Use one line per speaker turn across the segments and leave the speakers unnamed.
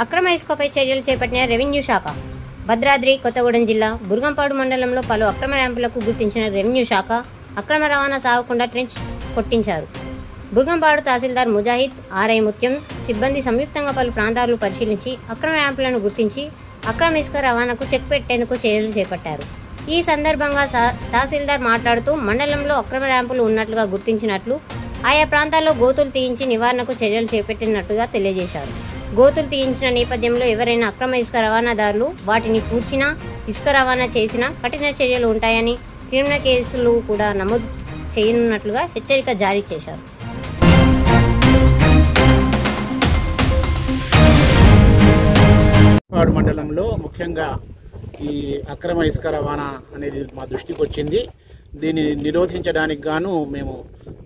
అక్రమ ఇసుకపై చర్యలు చేపట్టిన రెవెన్యూ శాఖ. భద్రాద్రి కొత్తగూడెం జిల్లా బుర్గంపాడు మండలంలో పలు అక్రమ ర్యాంపులకు గుర్తించిన రెవెన్యూ శాఖ అక్రమ రవాణా సాగకుండా ట్రెంచ్ కొట్టించారు. బుర్గంపాడు తహసీల్దార్ ముజాహిద్, ఆర్ఐ ముత్యం సిబ్బంది సంయుక్తంగా పలు ప్రాంతాలను పరిశీలించి అక్రమ ర్యాంపులను గుర్తించి అక్రమ ఇసుక రవాణాకు చెక్ పెట్టేందుకు చర్యలు చేపట్టారు. ఈ సందర్భంగా తహసీల్దార్ మాట్లాడుతూ మండలంలో అక్రమ ర్యాంపులు ఉన్నట్లుగా గుర్తించినట్లు, ఆయా ప్రాంతాల్లో గోతులు తీయించి నివారణకు చర్యలు చేపట్టినట్టుగా తెలియజేశారు. గోతులు తీయించిన నేపథ్యంలో ఎవరైనా అక్రమ ఇసుక రవాణాదారులు వాటిని పూడ్చినా, ఇసుక రవాణా చేసినా కఠిన చర్యలు ఉంటాయని, క్రిమినల్ కేసులు కూడా నమోదు చేయనున్నట్లుగా హెచ్చరిక జారీ చేశారు.
మండలంలో ముఖ్యంగా ఈ అక్రమ ఇసుక రవాణా అనేది మా దృష్టికి వచ్చింది. దీన్ని నిరోధించడానికి గాను మేము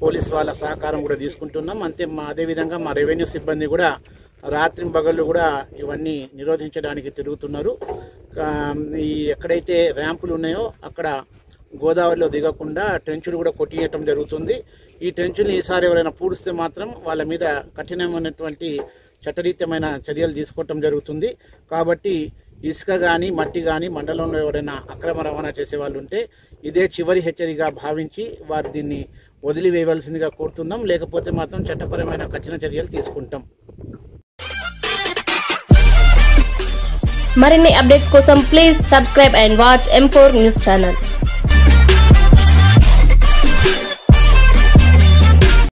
పోలీస్ వాళ్ళ సహకారం కూడా తీసుకుంటున్నాం. అదేవిధంగా మా రెవెన్యూ సిబ్బంది కూడా రాత్రింబగళ్ళు కూడా ఇవన్నీ నిరోధించడానికి తిరుగుతున్నారు. ఎక్కడైతే ర్యాంపులు ఉన్నాయో అక్కడ గోదావరిలో దిగకుండా ట్రెంచులు కూడా కొట్టియటం జరుగుతుంది. ఈ ట్రెంచుని ఈసారి ఎవరైనా పూడిస్తే మాత్రం వాళ్ళ మీద కఠినమైనటువంటి చట్టరీత్యమైన చర్యలు తీసుకోవటం జరుగుతుంది. కాబట్టి ఇసుక కానీ మట్టి కానీ మండలంలో ఎవరైనా అక్రమ రవాణా చేసే వాళ్ళు ఉంటే ఇదే చివరి హెచ్చరికగా భావించి వారు దీన్ని వదిలివేయవలసిందిగా కోరుతున్నాం. లేకపోతే మాత్రం చట్టపరమైన కఠిన చర్యలు తీసుకుంటాం.
మరిన్ని అప్డేట్స్ కోసం please subscribe and watch M4 news channel.